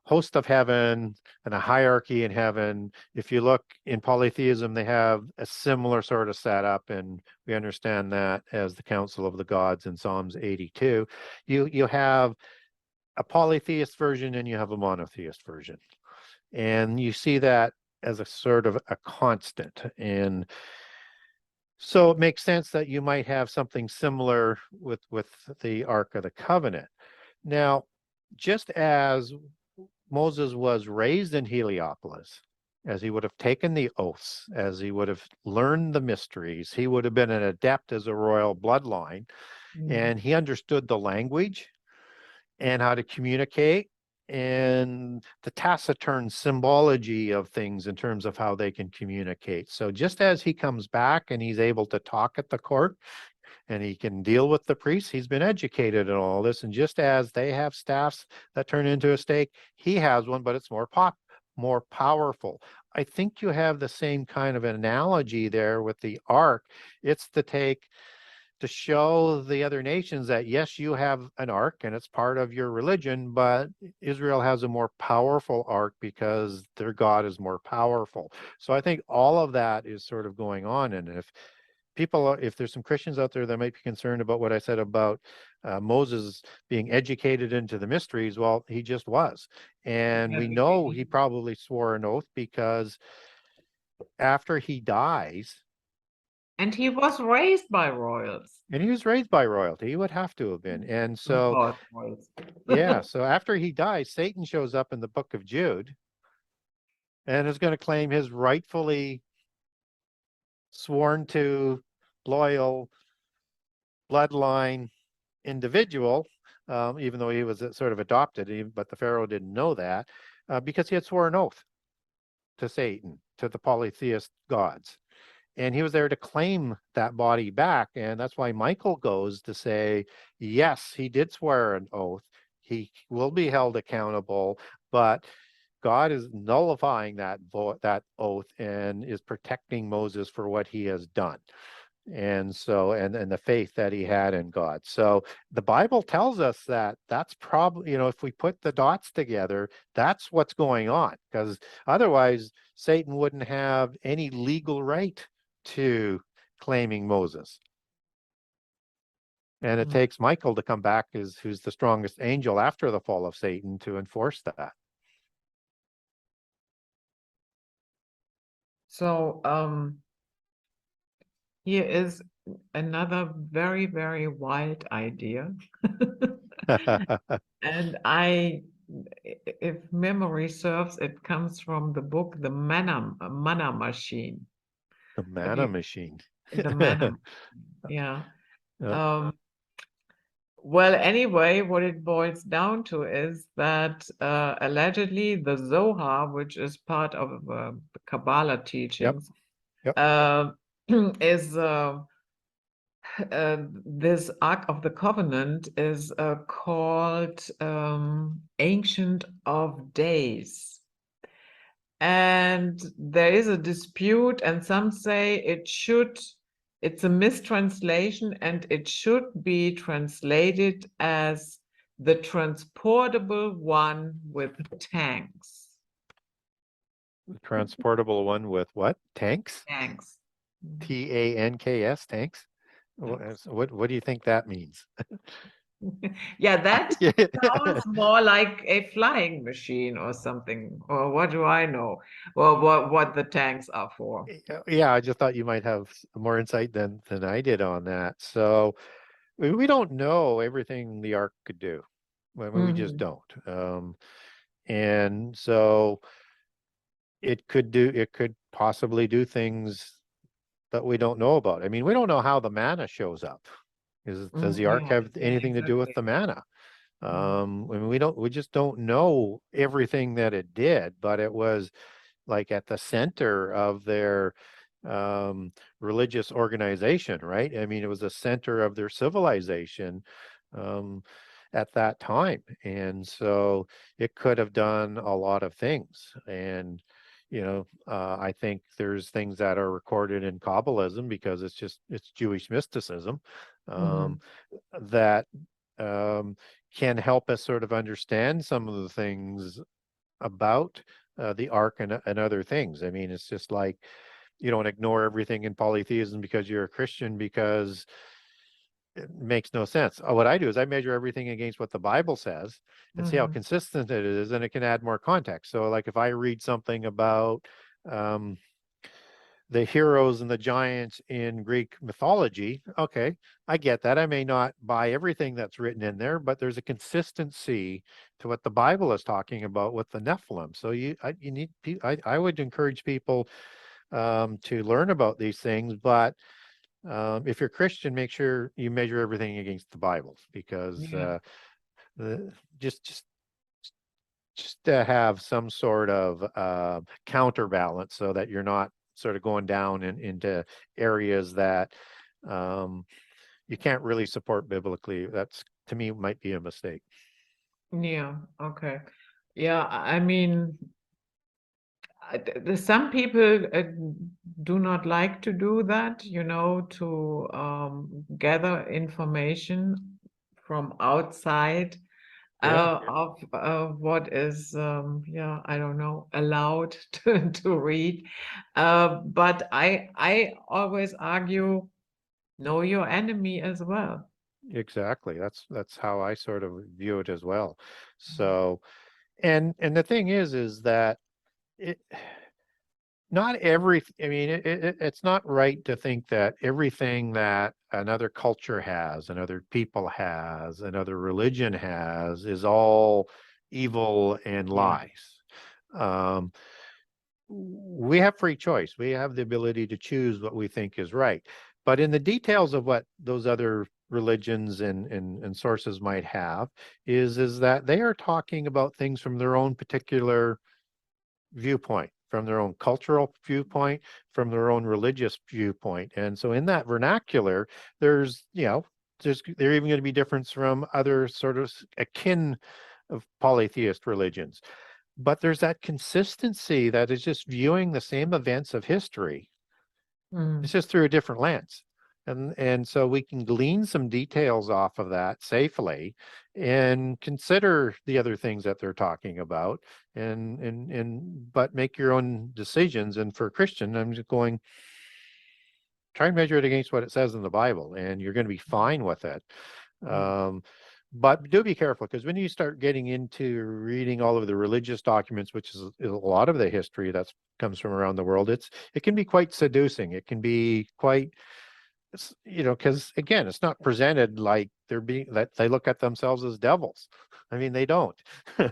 host of heaven and a hierarchy in heaven. If you look in polytheism, they have a similar sort of setup, and we understand that as the Council of the Gods in Psalms 82. You have a polytheist version and you have a monotheist version. And you see that as a sort of a constant. And so it makes sense that you might have something similar with the Ark of the Covenant. Now, just as Moses was raised in Heliopolis, as he would have taken the oaths, as he would have learned the mysteries, he would have been an adept as a royal bloodline, and he understood the language and how to communicate and the taciturn symbology of things in terms of how they can communicate. So just as he comes back and he's able to talk at the court and he can deal with the priests, he's been educated in all this. And just as they have staffs that turn into a stake, he has one, but it's more powerful. I think you have the same kind of analogy there with the ark. It's to show the other nations that yes, you have an ark and it's part of your religion, but Israel has a more powerful ark because their God is more powerful. So I think all of that is sort of going on. And if there's some Christians out there that might be concerned about what I said about Moses being educated into the mysteries, well, he just was. And we know he probably swore an oath because after he dies, And he was raised by royals. and he was raised by royalty. He would have to have been. And so, Royals. yeah, so after he dies, Satan shows up in the book of Jude and is going to claim his rightfully sworn to, loyal bloodline individual, even though he was sort of adopted, but the Pharaoh didn't know that because he had sworn an oath to Satan, to the polytheist gods. And he was there to claim that body back. And that's why Michael goes to say, yes, he did swear an oath. He will be held accountable, but God is nullifying that oath and is protecting Moses for what he has done. And so, and the faith that he had in God. So the Bible tells us that that's probably, if we put the dots together, that's what's going on, because otherwise Satan wouldn't have any legal right to claiming Moses. And it takes Michael to come back who's the strongest angel after the fall of Satan to enforce that. So here is another very, very wild idea. And if memory serves, it comes from the book, The Manna Machine. The manna machine. The manna, yeah. Well, anyway, what it boils down to is that allegedly the Zohar, which is part of the Kabbalah teachings, is this Ark of the Covenant is called Ancient of Days. And there is a dispute, and some say it's a mistranslation, and it should be translated as the transportable one with tanks. The transportable one with what? Tanks? Tanks. Tanks, tanks? What do you think that means? Yeah, that sounds more like a flying machine or something. Or what do I know? Or what the tanks are for. Yeah, I just thought you might have more insight than I did on that. So we don't know everything the Ark could do. We just don't. And so it could possibly do things that we don't know about. I mean, we don't know how the manna shows up. Does the Ark have anything to do with the manna? I mean, we just don't know everything that it did, but it was like at the center of their religious organization, right? I mean, it was the center of their civilization at that time. And so it could have done a lot of things. And, I think there's things that are recorded in Kabbalism because it's Jewish mysticism that can help us sort of understand some of the things about the ark and other things. I mean, it's just like you don't ignore everything in polytheism because you're a Christian, because it makes no sense. What I do is I measure everything against what the Bible says and see how Mm-hmm. consistent it is, and it can add more context. So, like if I read something about um, the heroes and the giants in Greek mythology, okay, I get that. I may not buy everything that's written in there, but there's a consistency to what the Bible is talking about with the Nephilim. So you need, I would encourage people to learn about these things, but if you're Christian, make sure you measure everything against the Bible, because Yeah. the, just just to have some sort of counterbalance, so that you're not sort of going down into areas that um, you can't really support biblically. That's, to me, might be a mistake. Yeah. Okay. Yeah. I mean, some people do not like to do that, to gather information from outside Yeah, of what is, yeah, I don't know, allowed to read. But I always argue, know your enemy as well. exactly. That's how I sort of view it as well. So, and the thing is that it not every, I mean, it's not right to think that everything that another culture has, another people has, another religion has is all evil and Yeah. lies. Um, we have free choice. We have the ability to choose what we think is right. But in the details of what those other religions and sources might have is that they are talking about things from their own particular viewpoint, from their own cultural viewpoint, from their own religious viewpoint. And so in that vernacular, there's, there are even going to be difference from other sort of akin of polytheist religions. But there's that consistency that is just viewing the same events of history. It's Mm. just through a different lens. And so we can glean some details off of that safely and consider the other things that they're talking about, and but make your own decisions. And for a Christian, I'm just going, try and measure it against what it says in the Bible, and you're going to be fine with it. Yeah. Um, but do be careful, because when you start getting into reading all of the religious documents, which is a lot of the history that comes from around the world, it can be quite seducing. It can be quite, because again, it's not presented like they're being, that they look at themselves as devils. I mean, they don't. No,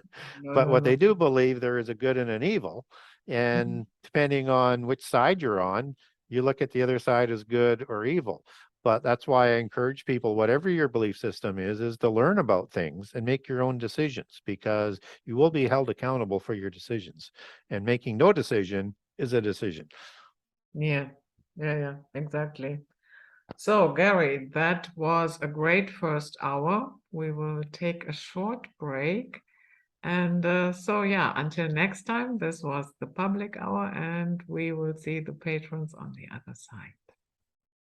But no, what they no. do believe, there is a good and an evil, Mhm. and depending on which side you're on, you look at the other side as good or evil. But that's why I encourage people, whatever your belief system is to learn about things and make your own decisions, because you will be held accountable for your decisions. And making no decision is a decision. Yeah. Yeah, yeah, exactly. So, Gary, that was a great first hour. We will take a short break. And so, yeah, until next time, this was the public hour, and we will see the patrons on the other side.